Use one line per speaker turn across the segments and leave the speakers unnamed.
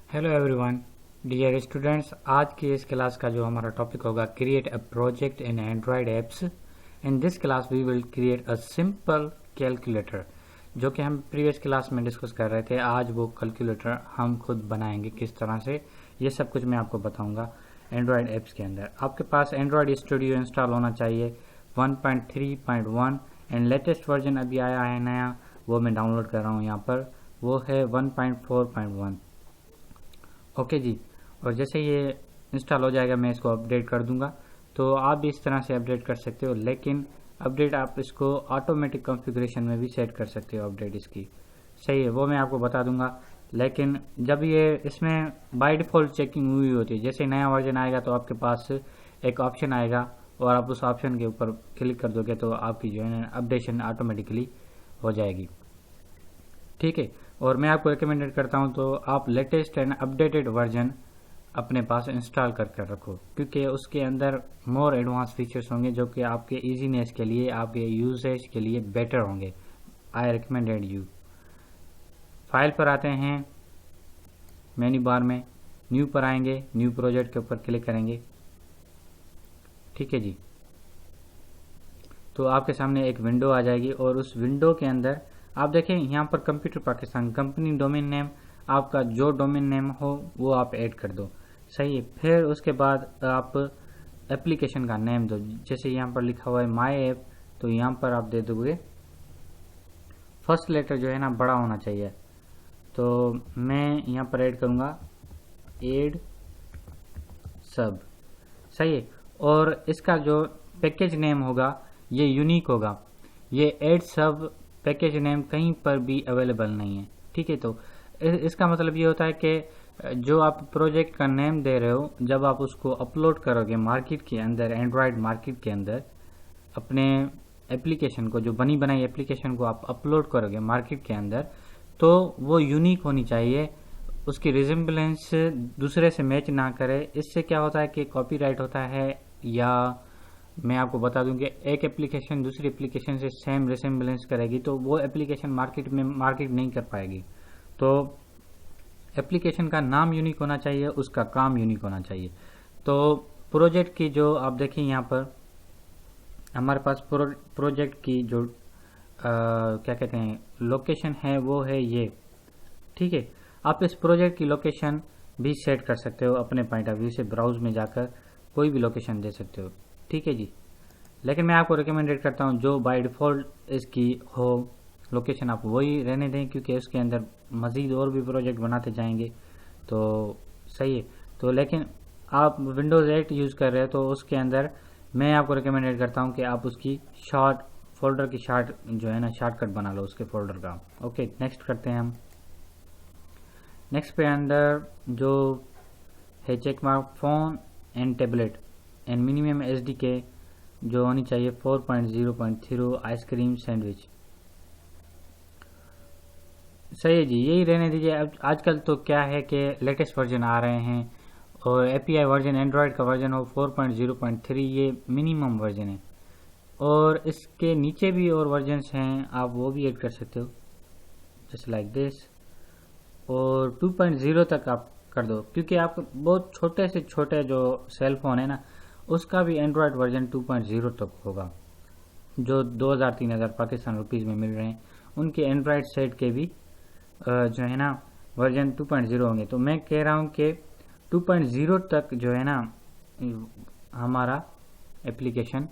Hello everyone, dear students. आज की इस क्लास का जो हमारा टॉपिक होगा, create a project in Android apps. In this class we will create a simple calculator, जो कि हम प्रीवियस क्लास में डिस्कस कर रहे थे। आज वो कैलकुलेटर हम खुद बनाएंगे किस तरह से, ये सब कुछ मैं आपको बताऊंगा। एंड्रॉयड एप्स के अंदर आपके पास एंड्रॉयड स्टूडियो इंस्टॉल होना चाहिए 1.3.1 एंड लेटेस्ट वर्जन अभी आया है नया, वो मैं डाउनलोड कर रहा हूँ यहाँ पर, वो है 1.4.1। ओके जी। और जैसे ये इंस्टॉल हो जाएगा मैं इसको अपडेट कर दूंगा। तो आप भी इस तरह से अपडेट कर सकते हो, लेकिन अपडेट आप इसको ऑटोमेटिक कॉन्फ़िगरेशन में भी सेट कर सकते हो। अपडेट इसकी सही है, वो मैं आपको बता दूंगा। लेकिन जब ये इसमें बाय डिफ़ॉल्ट चेकिंग हुई होती है, जैसे नया वर्जन आएगा तो आपके पास एक ऑप्शन आएगा और आप उस ऑप्शन के ऊपर क्लिक कर दोगे तो आपकी जो है अपडेशन ऑटोमेटिकली हो जाएगी। ठीक है। और मैं आपको रिकमेंडेड करता हूं तो आप लेटेस्ट एंड अपडेटेड वर्जन अपने पास इंस्टॉल कर रखो, क्योंकि उसके अंदर मोर एडवांस फीचर्स होंगे जो कि आपके इजीनेस के लिए, आपके यूजेज के लिए बेटर होंगे। आई रिकमेंडेड यू। फाइल पर आते हैं, मेन्यू बार में न्यू पर आएंगे, न्यू प्रोजेक्ट के ऊपर क्लिक करेंगे। ठीक है जी। तो आपके सामने एक विंडो आ जाएगी और उस विंडो के अंदर आप देखें यहाँ पर computer Pakistan company domain name, आपका जो डोमेन नेम हो वो आप ऐड कर दो। सही है। फिर उसके बाद आप एप्लीकेशन का नेम दो। जैसे यहाँ पर लिखा हुआ है माई ऐप, तो यहाँ पर आप दे दोगे फर्स्ट लेटर जो है ना बड़ा होना चाहिए। तो मैं यहाँ पर ऐड करूँगा एड सब। सही है। और इसका जो पैकेज नेम होगा ये यूनिक होगा। ये एड सब पैकेज नेम कहीं पर भी अवेलेबल नहीं है। ठीक है। तो इसका मतलब ये होता है कि जो आप प्रोजेक्ट का नेम दे रहे हो, जब आप उसको अपलोड करोगे मार्केट के अंदर, एंड्रॉयड मार्केट के अंदर, अपने एप्लीकेशन को, जो बनी बनाई एप्लीकेशन को आप अपलोड करोगे मार्केट के अंदर, तो वो यूनिक होनी चाहिए, उसकी रिजेम्बलेंस दूसरे से मैच ना करे। इससे क्या होता है कि कॉपीराइट होता है, या मैं आपको बता दूं कि एक एप्लीकेशन दूसरी एप्लीकेशन से सेम रिसेम्बलेंस करेगी तो वो एप्लीकेशन मार्केट में मार्केट नहीं कर पाएगी। तो एप्लीकेशन का नाम यूनिक होना चाहिए, उसका काम यूनिक होना चाहिए। तो प्रोजेक्ट की जो आप देखिए यहाँ पर हमारे पास प्रोजेक्ट की जो क्या कहते हैं लोकेशन है वो है ये। ठीक है। आप इस प्रोजेक्ट की लोकेशन भी सेट कर सकते हो अपने पॉइंट ऑफ व्यू से, ब्राउज में जाकर कोई भी लोकेशन दे सकते हो। ठीक है जी। लेकिन मैं आपको रिकमेंडेड करता हूँ जो बाय डिफ़ॉल्ट इसकी हो लोकेशन, आप वही रहने दें, क्योंकि उसके अंदर मज़ीद और भी प्रोजेक्ट बनाते जाएंगे तो सही है। तो लेकिन आप विंडोज़ 8 यूज़ कर रहे हो तो उसके अंदर मैं आपको रिकमेंडेड करता हूँ कि आप उसकी शॉर्ट फोल्डर की शार्ट जो है ना शॉर्टकट बना लो उसके फोल्डर का। ओके, नेक्स्ट करते हैं हम। नेक्स्ट पे अंदर जो है check mark phone and tablet and minimum SDK जो होनी चाहिए 4.0.0 आइसक्रीम सैंडविच। सही है जी, यही रहने दीजिए। अब आजकल तो क्या है कि लेटेस्ट वर्जन आ रहे हैं और API वर्जन एंड्रॉयड का वर्जन हो 4.0.3, ये मिनिमम वर्जन है। और इसके नीचे भी और वर्जन्स हैं, आप वो भी ऐड कर सकते हो जस्ट लाइक दिस। और 2.0 तक आप कर दो, क्योंकि आप बहुत छोटे से छोटे जो सेल फोन है ना उसका भी एंड्रॉयड वर्जन 2.0 तक होगा। जो 2000-3000 पाकिस्तान रुपीज़ में मिल रहे हैं उनके एंड्रॉयड सेट के भी जो है ना वर्जन 2.0 होंगे। तो मैं कह रहा हूँ कि 2.0 तक जो है ना हमारा एप्लीकेशन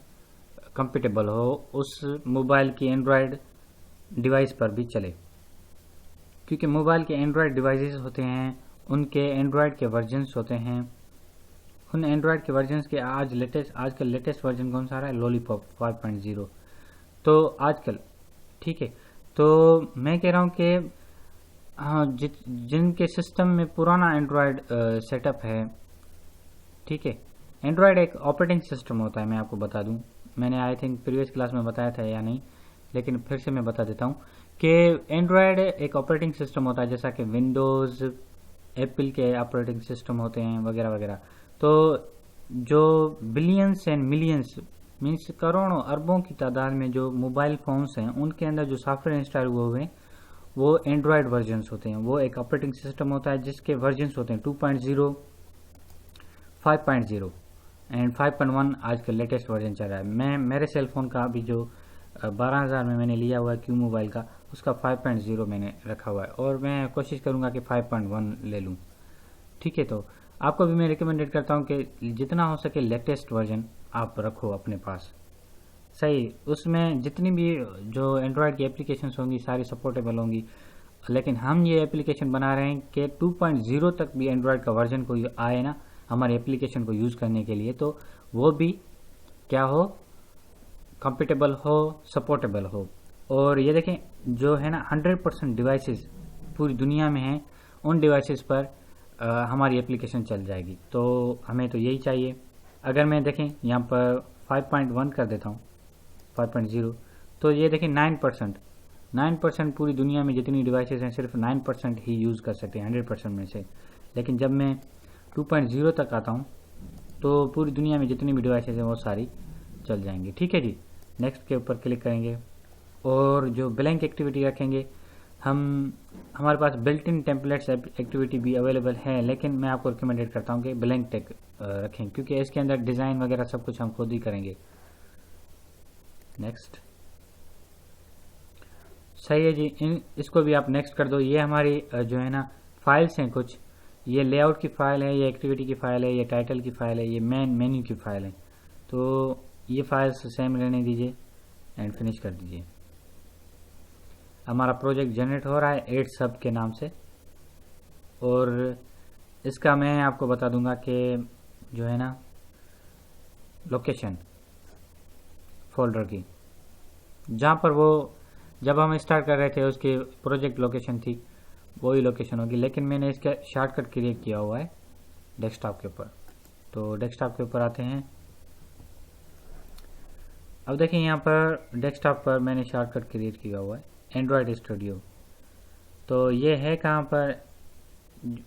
कंपेटेबल हो, उस मोबाइल की एंड्रॉयड डिवाइस पर भी चले, क्योंकि मोबाइल के एंड्रॉयड डिवाइसेस होते हैं, उनके एंड्रॉयड के वर्जन्स होते हैं। उन एंड्रॉयड के वर्जन्स के आजकल लेटेस्ट वर्जन कौन सा आ रहा है, लॉलीपॉप 5.0 तो आजकल। ठीक है। तो मैं कह रहा हूँ कि हाँ, जिनके सिस्टम में पुराना एंड्रॉयड सेटअप है, ठीक है। एंड्रॉयड एक ऑपरेटिंग सिस्टम होता है, मैं आपको बता दूं, मैंने आई थिंक प्रीवियस क्लास में बताया था या नहीं, लेकिन फिर से मैं बता देता हूं कि एंड्रॉयड एक ऑपरेटिंग सिस्टम होता है, जैसा कि विंडोज़, एप्पल के ऑपरेटिंग सिस्टम होते हैं वगैरह वगैरह। तो जो बिलियंस एंड मिलियंस मीन्स करोड़ों अरबों की तादाद में जो मोबाइल फ़ोन्स हैं उनके अंदर जो सॉफ्टवेयर इंस्टॉल हुए हुए हैं वो एंड्रॉयड वर्जन्स होते हैं। वो एक ऑपरेटिंग सिस्टम होता है जिसके वर्जन्स होते हैं 2.0, 5.0 एंड 5.1 आजकल लेटेस्ट वर्जन चल रहा है। मैं मेरे सेल फोन का अभी जो 12,000 में मैंने लिया हुआ है क्यू मोबाइल का, उसका 5.0 मैंने रखा हुआ है और मैं कोशिश करूंगा कि 5.1 ले लूं। ठीक है, तो आपको भी मैं रिकमेंडेड करता हूं कि जितना हो सके लेटेस्ट वर्जन आप रखो अपने पास। सही, उसमें जितनी भी जो एंड्रॉयड की एप्लीकेशंस होंगी सारी सपोर्टेबल होंगी, लेकिन हम ये एप्लीकेशन बना रहे हैं कि 2.0 तक भी एंड्रॉयड का वर्जन कोई आए ना हमारे एप्लीकेशन को यूज़ करने के लिए, तो वो भी क्या हो, कंपेटेबल हो, सपोर्टेबल हो। और ये देखें जो है ना 100% डिवाइसेस पूरी दुनिया में हैं, उन डिवाइसेस पर हमारी एप्लीकेशन चल जाएगी। तो हमें तो यही चाहिए। अगर मैं देखें यहाँ पर 5.1 कर देता हूँ, 5.0, तो ये देखें 9% पूरी दुनिया में जितनी डिवाइसेस हैं सिर्फ 9% ही यूज़ कर सकते हैं 100% में से। लेकिन जब मैं 2.0 तक आता हूँ तो पूरी दुनिया में जितनी भी डिवाइसेस हैं वो सारी चल जाएंगी। ठीक है जी, नेक्स्ट के ऊपर क्लिक करेंगे और जो ब्लैंक एक्टिविटी रखेंगे, हमारे पास बिल्ट इन टेम्पलेट्स एक्टिविटी भी अवेलेबल है, लेकिन मैं आपको रिकमेंडेड करता हूँ कि ब्लैंक टेक रखें क्योंकि इसके अंदर डिज़ाइन वगैरह सब कुछ हम खुद ही करेंगे। नेक्स्ट, सही है जी, इसको भी आप नेक्स्ट कर दो। ये हमारी जो है ना फाइल्स हैं कुछ, ये लेआउट की फाइल है, ये एक्टिविटी की फाइल है, ये टाइटल की फाइल है, ये मेन्यू की फाइल है। तो ये फाइल्स सेम रहने दीजिए एंड फिनिश कर दीजिए। हमारा प्रोजेक्ट जनरेट हो रहा है 8 सब के नाम से, और इसका मैं आपको बता दूंगा कि जो है ना लोकेशन फोल्डर की, जहाँ पर वो जब हम स्टार्ट कर रहे थे उसकी प्रोजेक्ट लोकेशन थी, वही लोकेशन होगी, लेकिन मैंने इसका शॉर्टकट क्रिएट किया हुआ है डेस्कटॉप के ऊपर। तो डेस्कटॉप के ऊपर आते हैं। अब देखें यहाँ पर डेस्कटॉप पर मैंने शॉर्टकट क्रिएट किया हुआ है एंड्रॉयड स्टूडियो। तो ये है कहाँ पर,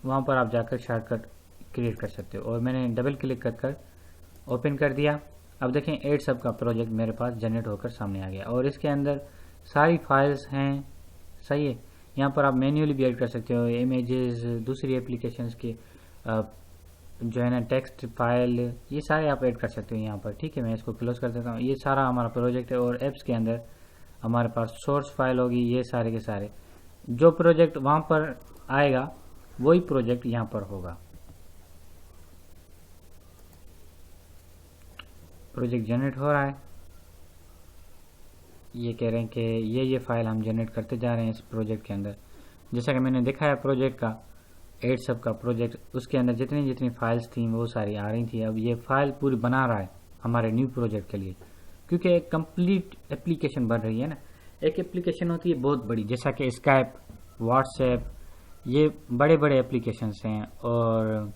वहाँ पर आप जाकर शॉर्टकट क्रिएट कर सकते हो, और मैंने डबल क्लिक कर ओपन कर दिया। अब देखें 8 सब का प्रोजेक्ट मेरे पास जनरेट होकर सामने आ गया और इसके अंदर सारी फाइल्स हैं। सही है, यहाँ पर आप मैन्युअली भी ऐड कर सकते हो इमेजेस, दूसरी एप्लीकेशंस के जो है ना टेक्स्ट फाइल, ये सारे आप ऐड कर सकते हो यहाँ पर। ठीक है, मैं इसको क्लोज कर देता हूँ। ये सारा हमारा प्रोजेक्ट है और एप्स के अंदर हमारे पास सोर्स फाइल होगी। ये सारे के सारे जो प्रोजेक्ट वहाँ पर आएगा वही प्रोजेक्ट यहाँ पर होगा। प्रोजेक्ट जनरेट हो रहा है, ये कह रहे हैं कि ये फाइल हम जनरेट करते जा रहे हैं इस प्रोजेक्ट के अंदर। जैसा कि मैंने दिखाया प्रोजेक्ट का 8 सब का प्रोजेक्ट, उसके अंदर जितनी फाइल्स थी वो सारी आ रही थी। अब ये फाइल पूरी बना रहा है हमारे न्यू प्रोजेक्ट के लिए, क्योंकि एक कंप्लीट एप्लीकेशन बन रही है ना। एक एप्लीकेशन होती है बहुत बड़ी, जैसा कि स्काइप, व्हाट्सएप, ये बड़े बड़े एप्लीकेशंस हैं, और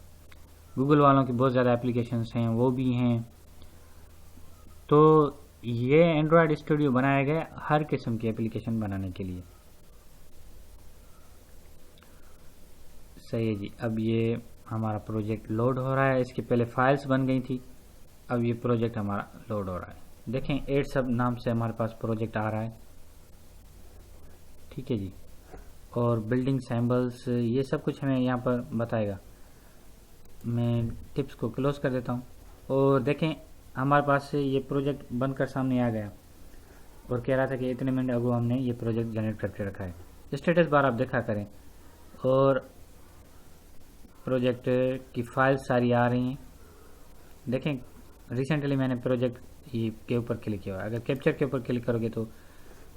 गूगल वालों की बहुत ज़्यादा एप्लीकेशंस हैं, वो भी हैं। तो ये एंड्रॉयड स्टूडियो बनाया गया हर किस्म की एप्लीकेशन बनाने के लिए। सही है जी, अब ये हमारा प्रोजेक्ट लोड हो रहा है। इसके पहले फाइल्स बन गई थी, अब ये प्रोजेक्ट हमारा लोड हो रहा है। देखें 8 सब नाम से हमारे पास प्रोजेक्ट आ रहा है। ठीक है जी, और बिल्डिंग सैम्बल्स ये सब कुछ हमें यहाँ पर बताएगा। मैं टिप्स को क्लोज कर देता हूँ और देखें हमारे पास से ये प्रोजेक्ट बनकर सामने आ गया और कह रहा था कि इतने मिनट अगो हमने ये प्रोजेक्ट जनरेट करके रखा है। स्टेटस बार आप देखा करें और प्रोजेक्ट की फाइल सारी आ रही हैं। देखें रिसेंटली मैंने प्रोजेक्ट ये के ऊपर क्लिक किया हुआ है। अगर कैप्चर के ऊपर क्लिक करोगे तो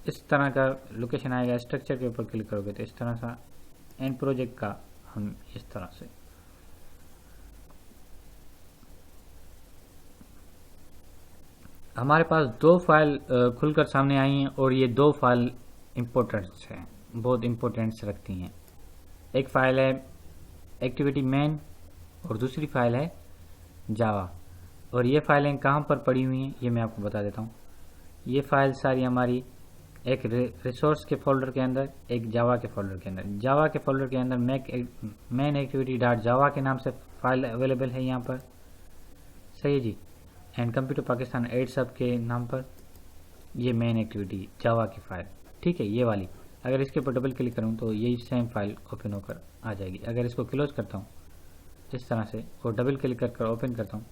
इस तरह का लोकेशन आएगा, स्ट्रक्चर के ऊपर क्लिक करोगे तो इस तरह सा, एंड प्रोजेक्ट का हम इस तरह से। हमारे पास 2 फाइल खुलकर सामने आई हैं और ये 2 फाइल इम्पोर्टेंट्स हैं, बहुत इम्पोर्टेंट्स रखती हैं। एक फाइल है एक्टिविटी मेन और दूसरी फाइल है जावा। और ये फाइलें कहाँ पर पड़ी हुई हैं ये मैं आपको बता देता हूँ। ये फाइल सारी हमारी एक रिसोर्स के फोल्डर के अंदर, एक जावा के फोल्डर के अंदर। जावा के फोल्डर के अंदर मेन एक्टिविटी डॉट जावा के नाम से फाइल अवेलेबल है यहाँ पर। सही है जी, एंड कंप्यूटर पाकिस्तान 8 सब के नाम पर ये मेन एक्टिविटी जावा की फाइल। ठीक है, ये वाली अगर इसके ऊपर डबल क्लिक करूँ तो यही सेम फाइल ओपन होकर आ जाएगी। अगर इसको क्लोज करता हूँ इस तरह से और डबल क्लिक कर ओपन करता हूँ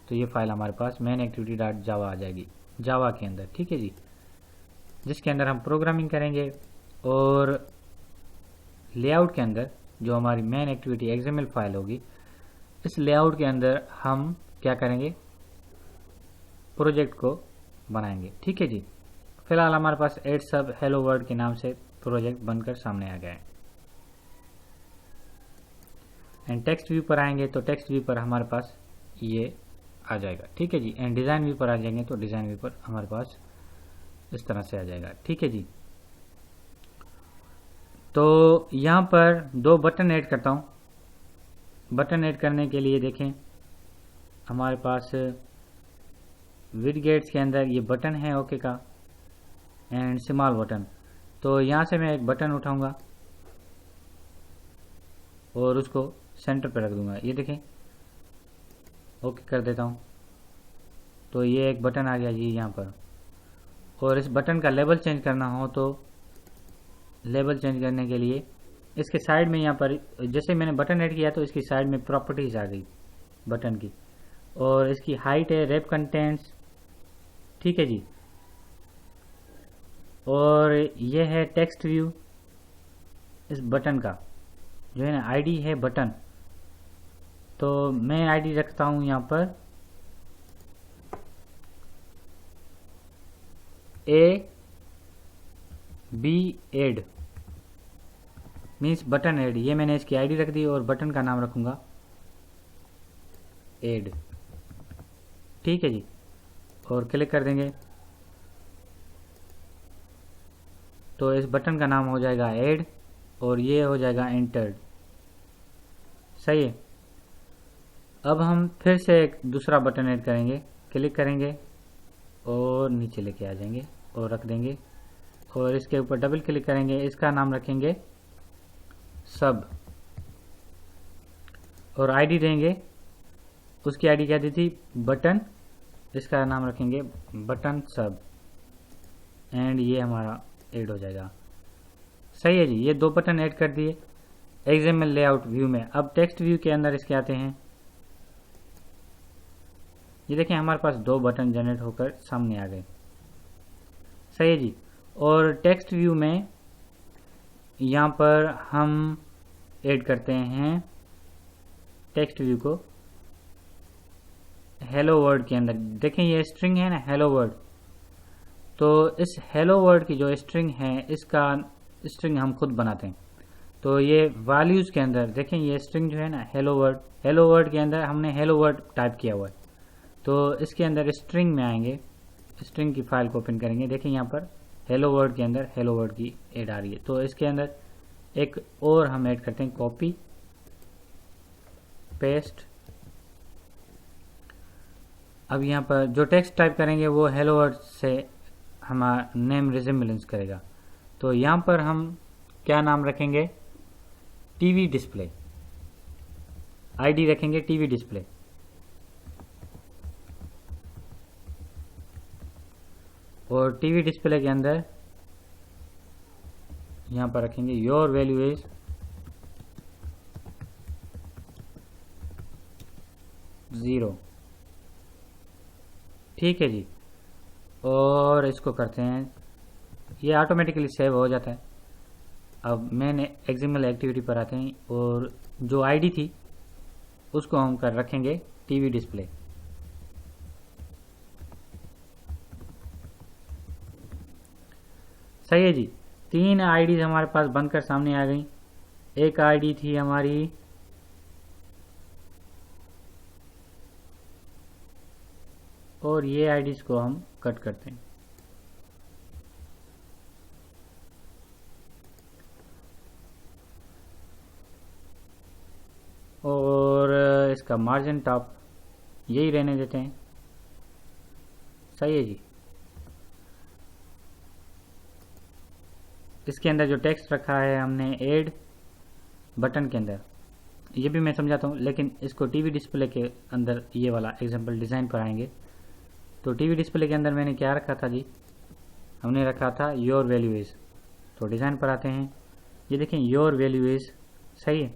तो ये फाइल हमारे पास मेन एक्टिविटी डॉट जावा आ जाएगी, जावा के अंदर। ठीक है जी, जिसके अंदर हम प्रोग्रामिंग करेंगे और लेआउट के अंदर जो हमारी मेन एक्टिविटी एक्सएमएल फाइल होगी, इस लेआउट के अंदर हम क्या करेंगे, प्रोजेक्ट को बनाएंगे। ठीक है जी, फिलहाल हमारे पास एड सब हेलो वर्ल्ड के नाम से प्रोजेक्ट बनकर सामने आ गया है। एंड टेक्स्ट व्यू पर आएंगे तो टेक्स्ट व्यू पर हमारे पास ये आ जाएगा। ठीक है जी, एंड डिज़ाइन व्यू पर आ जाएंगे तो डिज़ाइन व्यू पर हमारे पास इस तरह से आ जाएगा। ठीक है जी, तो यहाँ पर दो बटन ऐड करता हूँ। बटन ऐड करने के लिए देखें हमारे पास विडगेट्स के अंदर ये बटन है ओके का एंड स्मॉल बटन। तो यहाँ से मैं एक बटन उठाऊंगा और उसको सेंटर पे रख दूंगा। ये देखें ओके कर देता हूँ तो ये एक बटन आ गया जी यहाँ पर। और इस बटन का लेबल चेंज करना हो तो लेबल चेंज करने के लिए इसके साइड में यहाँ पर जैसे मैंने बटन ऐड किया तो इसकी साइड में प्रॉपर्टीज आ गई बटन की, और इसकी हाइट है रेप कंटेंट्स। ठीक है जी, और ये है टेक्स्ट व्यू इस बटन का जो है ना, आईडी है बटन। तो मैं आईडी रखता हूँ यहाँ पर B add means button add. ये मैंने इसकी आईडी रख दी और बटन का नाम रखूंगा एड। ठीक है जी, और क्लिक कर देंगे तो इस बटन का नाम हो जाएगा एड और ये हो जाएगा एंटर्ड। सही है। अब हम फिर से एक दूसरा बटन ऐड करेंगे, क्लिक करेंगे और नीचे लेके आ जाएंगे और रख देंगे और इसके ऊपर डबल क्लिक करेंगे, इसका नाम रखेंगे सब और आईडी देंगे। उसकी आईडी क्या दी थी, बटन, इसका नाम रखेंगे बटन सब एंड ये हमारा ऐड हो जाएगा। सही है जी, ये दो बटन ऐड कर दिए एक्सएमएल लेआउट व्यू में। अब टेक्स्ट व्यू के अंदर इसके आते हैं। ये देखें हमारे पास दो बटन जनरेट होकर सामने आ गए। सही है जी, और टेक्स्ट व्यू में यहाँ पर हम ऐड करते हैं टेक्स्ट व्यू को हेलो वर्ल्ड के अंदर। देखें ये स्ट्रिंग है ना हेलो वर्ल्ड, तो इस हेलो वर्ल्ड की जो स्ट्रिंग है इसका स्ट्रिंग हम खुद बनाते हैं। तो ये वैल्यूज के अंदर देखें ये स्ट्रिंग जो है ना हेलो वर्ल्ड के अंदर हमने हेलो वर्ल्ड टाइप किया हुआ है। तो इसके अंदर स्ट्रिंग में आएंगे, स्ट्रिंग की फाइल को ओपन करेंगे। देखें यहाँ पर हेलो वर्ल्ड के अंदर हेलो वर्ल्ड की ऐड आ रही है। तो इसके अंदर एक और हम ऐड करते हैं कॉपी पेस्ट। अब यहाँ पर जो टेक्स्ट टाइप करेंगे वो हेलो वर्ल्ड से हमारा नेम रिजेम्बलेंस करेगा। तो यहाँ पर हम क्या नाम रखेंगे, टीवी डिस्प्ले। आईडी रखेंगे टीवी डिस्प्ले और टीवी डिस्प्ले के अंदर यहाँ पर रखेंगे योर वैल्यू इज 0। ठीक है जी, और इसको करते हैं, ये ऑटोमेटिकली सेव हो जाता है। अब मैंने एक्सएमएल एक्टिविटी पर आते हैं और जो आईडी थी उसको हम कर रखेंगे टीवी डिस्प्ले। सही है जी, 3 आईडीज हमारे पास बनकर सामने आ गई। एक आईडी थी हमारी और ये आईडीज को हम कट करते हैं। और इसका मार्जिन टॉप यही रहने देते हैं। सही है जी, इसके अंदर जो टेक्स्ट रखा है हमने ऐड बटन के अंदर, ये भी मैं समझाता हूँ, लेकिन इसको टीवी डिस्प्ले के अंदर ये वाला एग्जांपल डिज़ाइन पर आएंगे। तो टीवी डिस्प्ले के अंदर मैंने क्या रखा था जी, हमने रखा था योर वैल्यू इज। तो डिज़ाइन पर आते हैं, ये देखें योर वैल्यू इज़, सही है।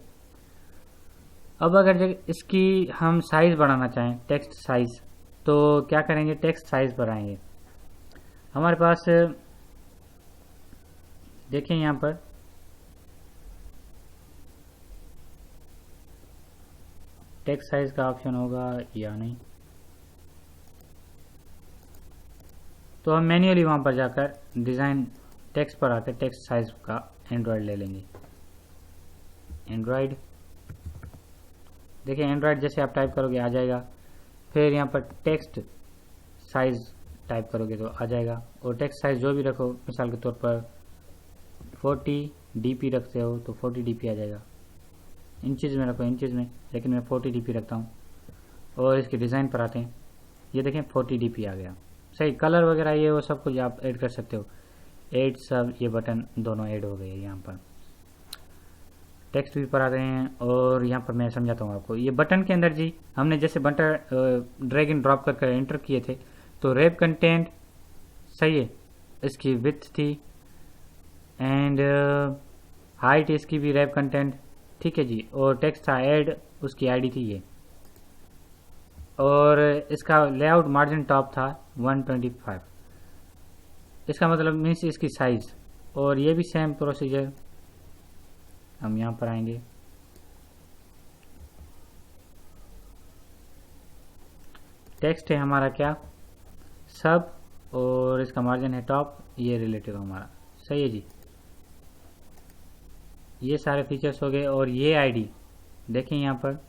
अब अगर इसकी हम साइज़ बढ़ाना चाहें, टेक्स्ट साइज़, तो क्या करेंगे, टेक्स्ट साइज़ पर आएंगे। हमारे पास देखें यहाँ पर टेक्स्ट साइज़ का ऑप्शन होगा या नहीं, तो हम मैन्युअली वहाँ पर जाकर डिज़ाइन टेक्स्ट पर आकर टेक्स्ट साइज़ का एंड्रॉयड ले लेंगे। एंड्रॉयड, देखिए एंड्रॉयड जैसे आप टाइप करोगे आ जाएगा, फिर यहाँ पर टेक्स्ट साइज़ टाइप करोगे तो आ जाएगा, और टेक्स्ट साइज़ जो भी रखो, मिसाल के तौर पर 40 dp रखते हो तो 40 dp आ जाएगा। इंचज़ में रखो इंचज़ में, लेकिन मैं 40 dp रखता हूँ। और इसके डिज़ाइन पर आते हैं, ये देखें 40 dp आ गया, सही। कलर वगैरह ये वो सब कुछ आप ऐड कर सकते हो, ऐड सब, ये बटन दोनों ऐड हो गए यहाँ पर। टेक्स्ट भी पर आ गए हैं, और यहाँ पर मैं समझाता हूँ आपको। ये बटन के अंदर जी हमने जैसे बटन ड्रैग एंड ड्रॉप कर एंटर किए थे, तो रैप कंटेंट, सही है, इसकी विड्थ थी, एंड हाइट इसकी भी रैप कंटेंट, ठीक है जी। और टेक्स्ट था ऐड, उसकी आईडी थी ये, और इसका लेआउट मार्जिन टॉप था 125, इसका मतलब मीन्स इसकी साइज। और ये भी सेम प्रोसीजर, हम यहाँ पर आएंगे, टेक्स्ट है हमारा क्या, सब, और इसका मार्जिन है टॉप, ये रिलेटिव हमारा, सही है जी। ये सारे फीचर्स हो गए। और ये आईडी देखें यहाँ पर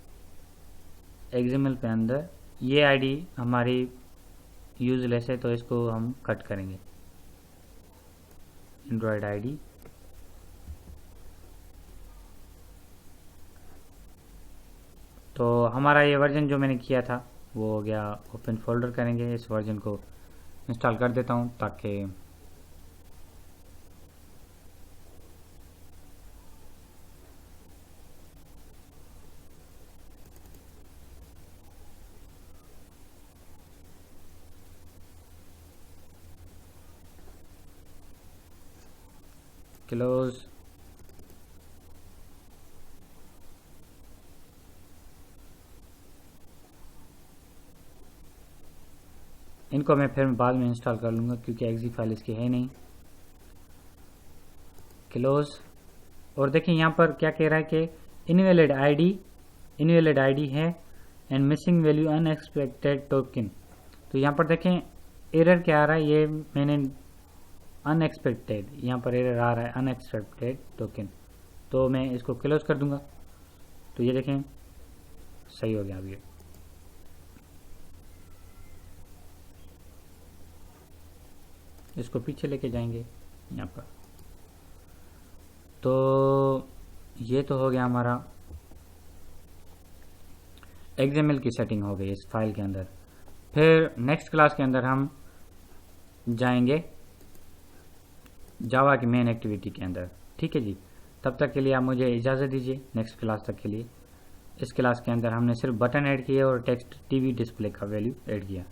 एक्सएमएल पे अंदर, ये आईडी हमारी यूजलेस है, तो इसको हम कट करेंगे। एंड्रॉयड आईडी, तो हमारा ये वर्जन जो मैंने किया था वो हो गया। ओपन फोल्डर करेंगे, इस वर्जन को इंस्टॉल कर देता हूँ ताकि क्लोज, इनको मैं फिर बाद में इंस्टॉल कर लूँगा क्योंकि एक्जी फाइल इसकी है नहीं। क्लोज, और देखिए यहाँ पर क्या कह रहा है कि इनवैलिड आईडी है and missing value unexpected token. तो यहाँ पर देखें एरर क्या आ रहा है, ये मैंने अनएक्सपेक्टेड, यहाँ पर एरर आ रहा है अनएक्सपेक्टेड टोकन, तो मैं इसको क्लोज कर दूंगा। तो ये देखें सही हो गया। अब ये इसको पीछे लेके जाएंगे यहाँ पर, तो ये तो हो गया हमारा XML की सेटिंग हो गई इस फाइल के अंदर। फिर नेक्स्ट क्लास के अंदर हम जाएंगे जावा की मेन एक्टिविटी के अंदर, ठीक है जी। तब तक के लिए आप मुझे इजाज़त दीजिए नेक्स्ट क्लास तक के लिए। इस क्लास के अंदर हमने सिर्फ बटन ऐड किए और टेक्स्ट टीवी डिस्प्ले का वैल्यू ऐड किया,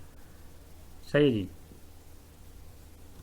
सही जी।